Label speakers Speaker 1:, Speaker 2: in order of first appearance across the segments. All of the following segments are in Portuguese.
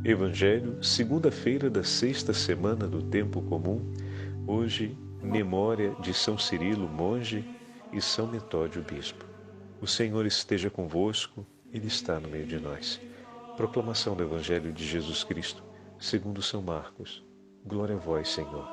Speaker 1: Evangelho, segunda-feira da sexta semana do Tempo Comum, hoje, memória de São Cirilo, monge, e São Metódio, bispo. O Senhor esteja convosco, Ele está no meio de nós. Proclamação do Evangelho de Jesus Cristo, segundo São Marcos. Glória a vós, Senhor.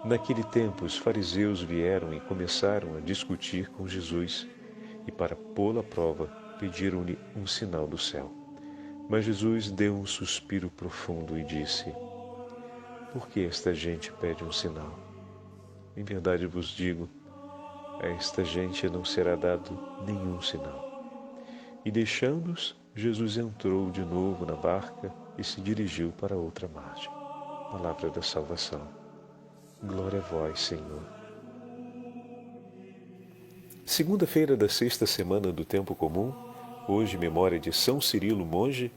Speaker 1: Naquele tempo, os fariseus vieram e começaram a discutir com Jesus, e para pô-lo à prova, pediram-lhe um sinal do céu. Mas Jesus deu um suspiro profundo e disse: Por que esta gente pede um sinal? Em verdade vos digo, a esta gente não será dado nenhum sinal. E deixando-os, Jesus entrou de novo na barca e se dirigiu para outra margem. Palavra da salvação. Glória a vós, Senhor. Segunda-feira da sexta semana do Tempo Comum, hoje memória de São Cirilo, monge,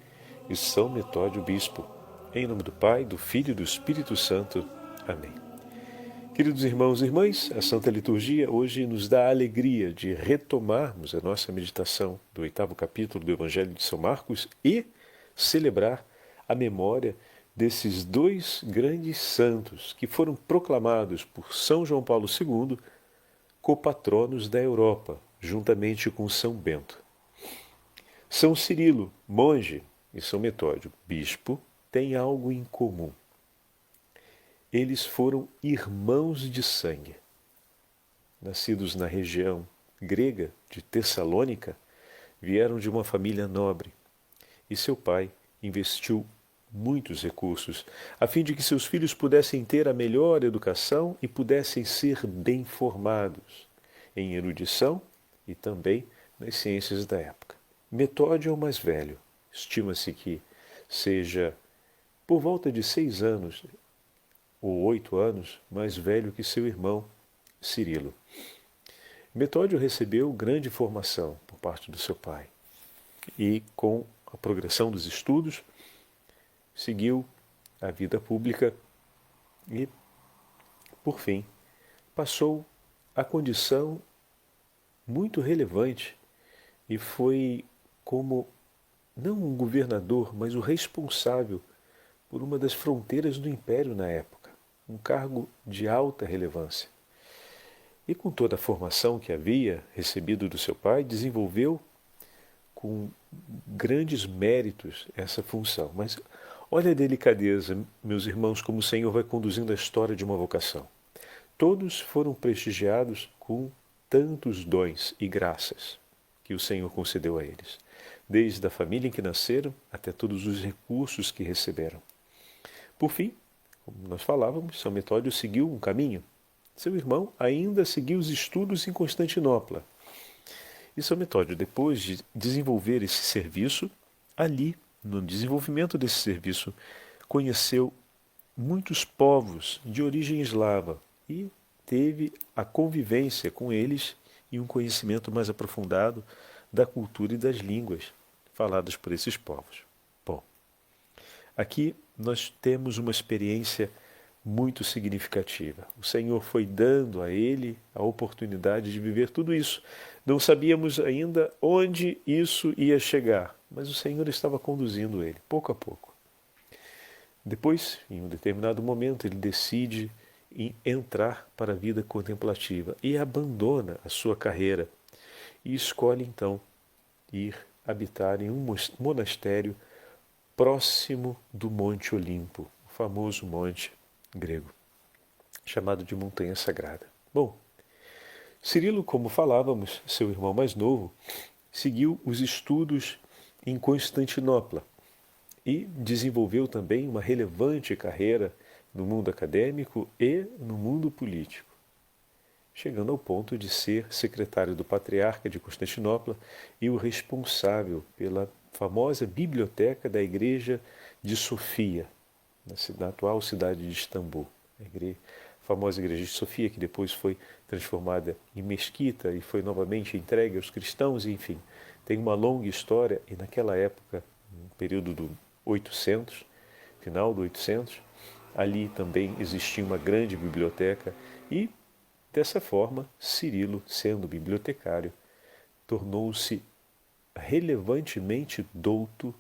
Speaker 1: e São Metódio, bispo. Em nome do Pai, do Filho e do Espírito Santo. Amém. Queridos irmãos e irmãs, a Santa Liturgia hoje nos dá a alegria de retomarmos a nossa meditação do 8º capítulo do Evangelho de São Marcos e celebrar a memória desses dois grandes santos que foram proclamados por São João Paulo II copatronos da Europa, juntamente com São Bento. São Cirilo, monge, e São Metódio, bispo, têm algo em comum. Eles foram irmãos de sangue. Nascidos na região grega de Tessalônica, vieram de uma família nobre, e seu pai investiu muitos recursos a fim de que seus filhos pudessem ter a melhor educação e pudessem ser bem formados em erudição e também nas ciências da época. Metódio é o mais velho. Estima-se que seja por volta de 6 anos ou 8 anos mais velho que seu irmão Cirilo. Metódio recebeu grande formação por parte do seu pai e, com a progressão dos estudos, seguiu a vida pública e, por fim, passou a condição muito relevante e foi como, não um governador, mas o responsável por uma das fronteiras do império na época, um cargo de alta relevância. E com toda a formação que havia recebido do seu pai, desenvolveu com grandes méritos essa função. Mas olha a delicadeza, meus irmãos, como o Senhor vai conduzindo a história de uma vocação. Todos foram prestigiados com tantos dons e graças que o Senhor concedeu a eles, desde a família em que nasceram até todos os recursos que receberam. Por fim, como nós falávamos, São Metódio seguiu um caminho. Seu irmão ainda seguiu os estudos em Constantinopla. E São Metódio, depois de desenvolver esse serviço, ali, no desenvolvimento desse serviço, conheceu muitos povos de origem eslava e teve a convivência com eles e um conhecimento mais aprofundado da cultura e das línguas faladas por esses povos. Bom, aqui nós temos uma experiência muito significativa. O Senhor foi dando a ele a oportunidade de viver tudo isso. Não sabíamos ainda onde isso ia chegar, mas o Senhor estava conduzindo ele, pouco a pouco. Depois, em um determinado momento, ele decide entrar para a vida contemplativa e abandona a sua carreira e escolhe então ir habitar em um monastério próximo do Monte Olimpo, o famoso monte grego, chamado de Montanha Sagrada. Bom, Cirilo, como falávamos, seu irmão mais novo, seguiu os estudos em Constantinopla e desenvolveu também uma relevante carreira no mundo acadêmico e no mundo político, chegando ao ponto de ser secretário do Patriarca de Constantinopla e o responsável pela famosa biblioteca da Igreja de Sofia, na atual cidade de Istambul. A famosa Igreja de Sofia, que depois foi transformada em mesquita e foi novamente entregue aos cristãos, enfim, tem uma longa história e naquela época, no período do 800, final do 800, ali também existia uma grande biblioteca e, dessa forma, Cirilo, sendo bibliotecário, tornou-se relevantemente douto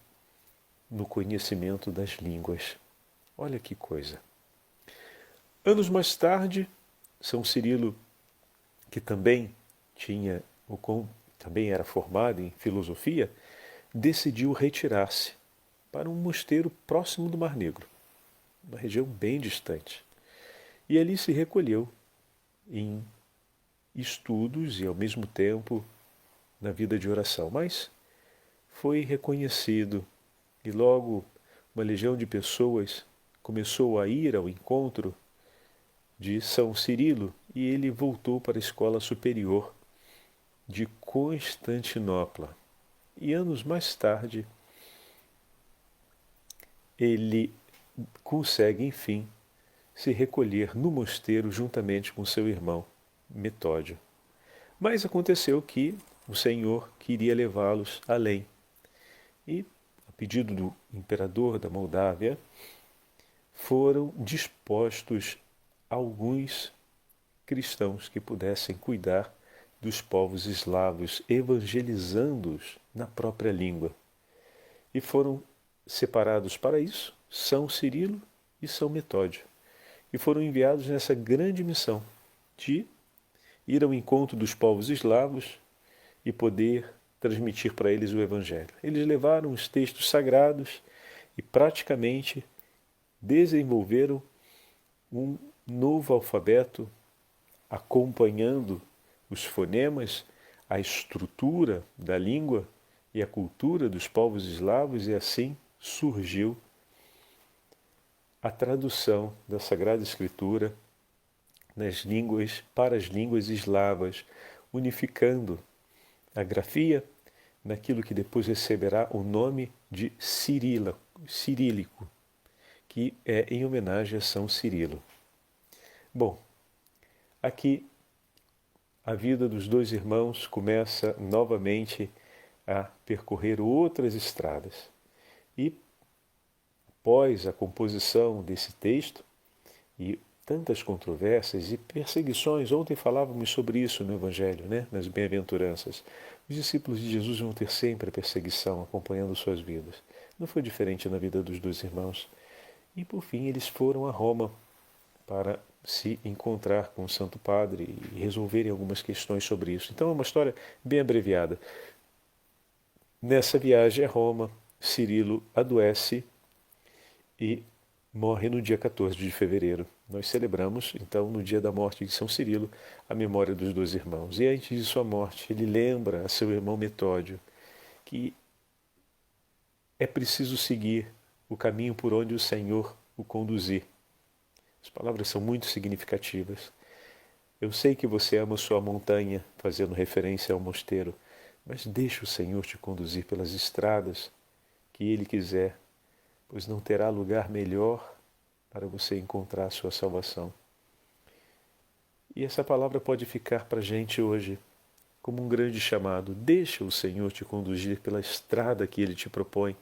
Speaker 1: no conhecimento das línguas. Olha que coisa. Anos mais tarde, São Cirilo, que também também era formado em filosofia, decidiu retirar-se para um mosteiro próximo do Mar Negro, uma região bem distante. E ali se recolheu em estudos e, ao mesmo tempo, na vida de oração. Mas foi reconhecido e logo uma legião de pessoas começou a ir ao encontro de São Cirilo e ele voltou para a escola superior de Constantinopla. E anos mais tarde, ele consegue, enfim, se recolher no mosteiro juntamente com seu irmão Metódio. Mas aconteceu que o Senhor queria levá-los além. E, a pedido do imperador da Moldávia, foram dispostos alguns cristãos que pudessem cuidar dos povos eslavos, evangelizando-os na própria língua. E foram separados para isso São Cirilo e São Metódio, e foram enviados nessa grande missão de ir ao encontro dos povos eslavos e poder transmitir para eles o Evangelho. Eles levaram os textos sagrados e praticamente desenvolveram um novo alfabeto, acompanhando os fonemas, a estrutura da língua e a cultura dos povos eslavos, e assim surgiu a tradução da Sagrada Escritura nas línguas, para as línguas eslavas, unificando a grafia naquilo que depois receberá o nome de cirílico, que é em homenagem a São Cirilo. Bom, aqui a vida dos dois irmãos começa novamente a percorrer outras estradas. E após a composição desse texto e tantas controvérsias e perseguições, ontem falávamos sobre isso no Evangelho, nas bem-aventuranças, os discípulos de Jesus vão ter sempre a perseguição acompanhando suas vidas. Não foi diferente na vida dos dois irmãos. E por fim eles foram a Roma para se encontrar com o Santo Padre e resolverem algumas questões sobre isso. Então é uma história bem abreviada. Nessa viagem a Roma, Cirilo adoece e morre no dia 14 de fevereiro. Nós celebramos, então, no dia da morte de São Cirilo, a memória dos dois irmãos. E antes de sua morte, ele lembra a seu irmão Metódio que é preciso seguir o caminho por onde o Senhor o conduzir. As palavras são muito significativas. Eu sei que você ama sua montanha, fazendo referência ao mosteiro, mas deixe o Senhor te conduzir pelas estradas que Ele quiser, pois não terá lugar melhor para você encontrar a sua salvação. E essa palavra pode ficar para a gente hoje como um grande chamado. Deixa o Senhor te conduzir pela estrada que Ele te propõe.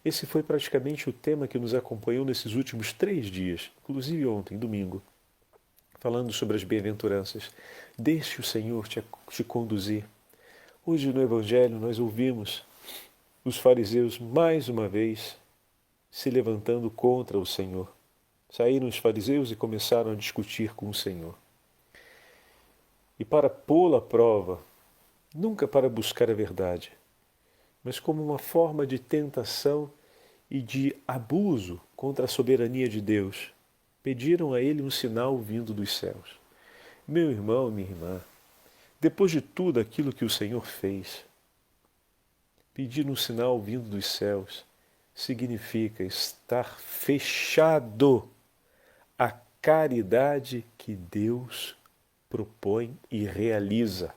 Speaker 1: Esse foi praticamente o tema que nos acompanhou nesses últimos 3 dias, inclusive ontem, domingo, falando sobre as bem-aventuranças. Deixe o Senhor te conduzir. Hoje no Evangelho nós ouvimos os fariseus mais uma vez se levantando contra o Senhor. Saíram os fariseus e começaram a discutir com o Senhor. E para pô-lo à prova, nunca para buscar a verdade, mas como uma forma de tentação e de abuso contra a soberania de Deus, pediram a ele um sinal vindo dos céus. Meu irmão, minha irmã, depois de tudo aquilo que o Senhor fez, pedir um sinal vindo dos céus significa estar fechado à caridade que Deus propõe e realiza.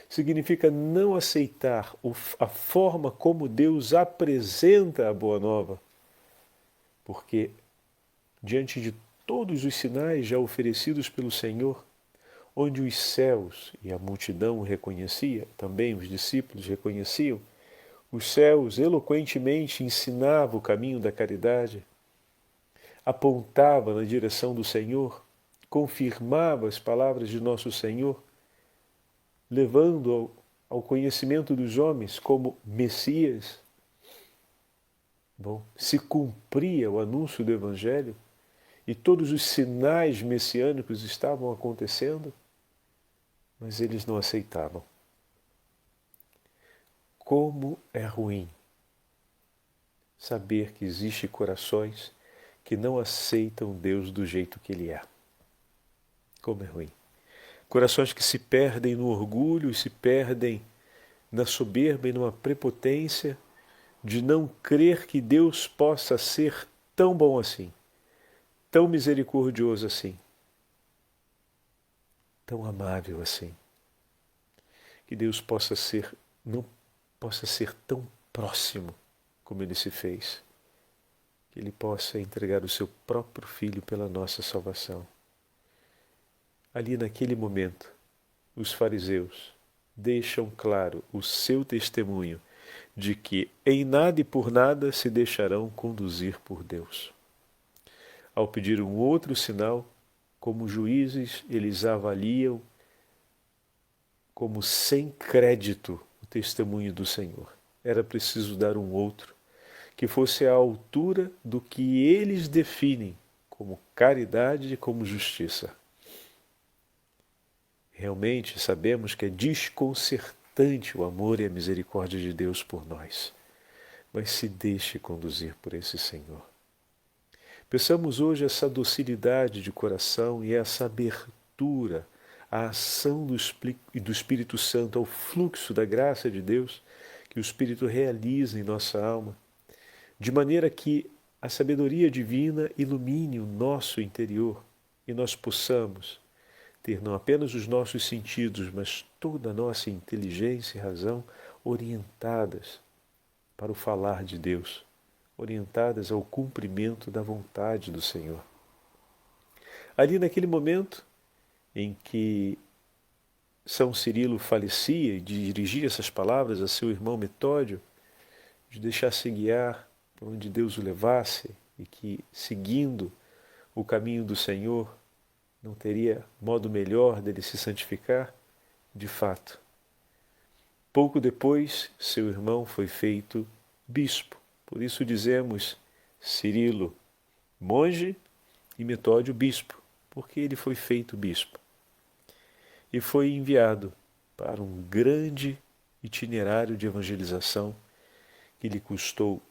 Speaker 1: Significa não aceitar a forma como Deus apresenta a Boa Nova, porque diante de todos os sinais já oferecidos pelo Senhor, onde os céus e a multidão o reconhecia, também os discípulos reconheciam, os céus eloquentemente ensinavam o caminho da caridade, apontava na direção do Senhor, confirmava as palavras de nosso Senhor, levando ao conhecimento dos homens como Messias. Bom, se cumpria o anúncio do Evangelho e todos os sinais messiânicos estavam acontecendo, mas eles não aceitavam. Como é ruim saber que existem corações que não aceitam Deus do jeito que Ele é. Como é ruim. Corações que se perdem no orgulho e se perdem na soberba e numa prepotência de não crer que Deus possa ser tão bom assim, tão misericordioso assim, tão amável assim. Que Deus não possa ser tão próximo como Ele se fez. Que Ele possa entregar o seu próprio Filho pela nossa salvação. Ali naquele momento, os fariseus deixam claro o seu testemunho de que em nada e por nada se deixarão conduzir por Deus. Ao pedir um outro sinal, como juízes, eles avaliam como sem crédito o testemunho do Senhor. Era preciso dar um outro, que fosse à altura do que eles definem como caridade e como justiça. Realmente sabemos que é desconcertante o amor e a misericórdia de Deus por nós, mas se deixe conduzir por esse Senhor. Peçamos hoje essa docilidade de coração e essa abertura à ação do Espírito Santo, ao fluxo da graça de Deus que o Espírito realiza em nossa alma, de maneira que a sabedoria divina ilumine o nosso interior e nós possamos ter não apenas os nossos sentidos, mas toda a nossa inteligência e razão orientadas para o falar de Deus, orientadas ao cumprimento da vontade do Senhor. Ali naquele momento em que São Cirilo falecia e dirigia essas palavras a seu irmão Metódio, de deixar-se guiar por onde Deus o levasse e que, seguindo o caminho do Senhor, não teria modo melhor dele se santificar? De fato. Pouco depois, seu irmão foi feito bispo. Por isso dizemos Cirilo monge e Metódio bispo, porque ele foi feito bispo. E foi enviado para um grande itinerário de evangelização que lhe custou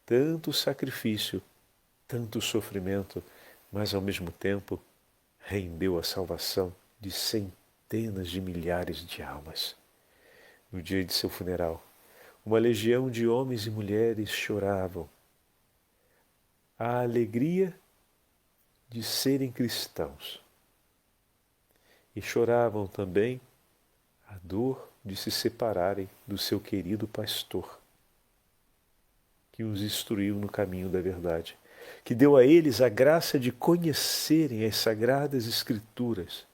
Speaker 1: tanto sacrifício, tanto sofrimento, mas ao mesmo tempo rendeu a salvação de centenas de milhares de almas. No dia de seu funeral, uma legião de homens e mulheres choravam a alegria de serem cristãos e choravam também a dor de se separarem do seu querido pastor, que os instruiu no caminho da verdade, que deu a eles a graça de conhecerem as Sagradas Escrituras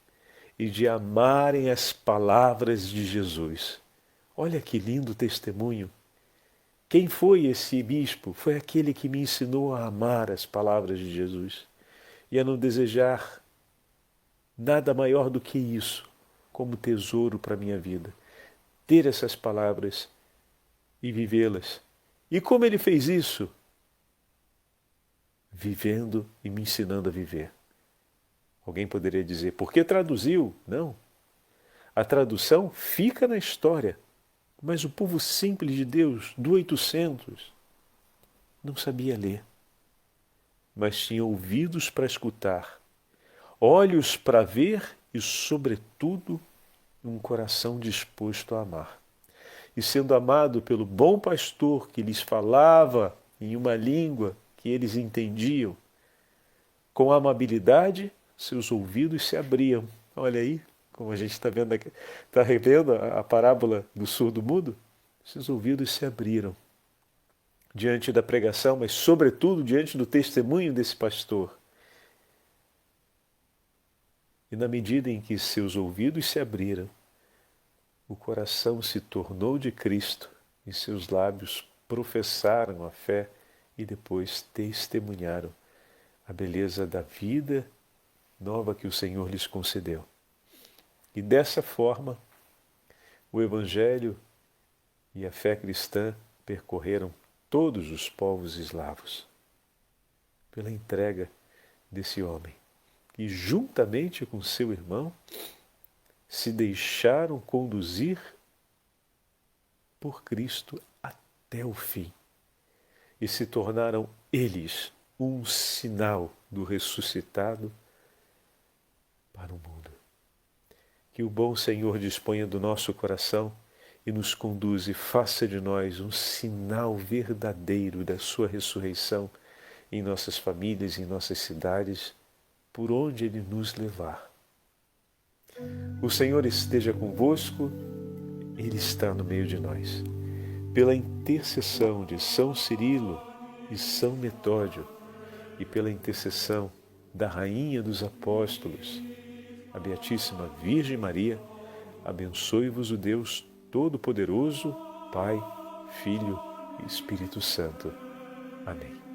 Speaker 1: e de amarem as palavras de Jesus. Olha que lindo testemunho. Quem foi esse bispo? Foi aquele que me ensinou a amar as palavras de Jesus e a não desejar nada maior do que isso como tesouro para a minha vida. Ter essas palavras e vivê-las. E como ele fez isso? Vivendo e me ensinando a viver. Alguém poderia dizer, por que traduziu? Não. A tradução fica na história. Mas o povo simples de Deus, do 800, não sabia ler. Mas tinha ouvidos para escutar, olhos para ver e, sobretudo, um coração disposto a amar. E sendo amado pelo bom pastor que lhes falava em uma língua que eles entendiam, com amabilidade, seus ouvidos se abriam. Olha aí, como a gente está vendo aqui, está revendo a parábola do surdo-mudo, seus ouvidos se abriram diante da pregação, mas sobretudo diante do testemunho desse pastor. E na medida em que seus ouvidos se abriram, o coração se tornou de Cristo e seus lábios professaram a fé e depois testemunharam a beleza da vida nova que o Senhor lhes concedeu. E dessa forma, o Evangelho e a fé cristã percorreram todos os povos eslavos, pela entrega desse homem, que juntamente com seu irmão se deixaram conduzir por Cristo até o fim e se tornaram eles um sinal do ressuscitado para o mundo. Que o bom Senhor disponha do nosso coração e nos conduza e faça de nós um sinal verdadeiro da sua ressurreição em nossas famílias, em nossas cidades, por onde Ele nos levar. O Senhor esteja convosco, Ele está no meio de nós. Pela intercessão de São Cirilo e São Metódio e pela intercessão da Rainha dos Apóstolos, a Beatíssima Virgem Maria, abençoe-vos o Deus Todo-Poderoso, Pai, Filho e Espírito Santo. Amém.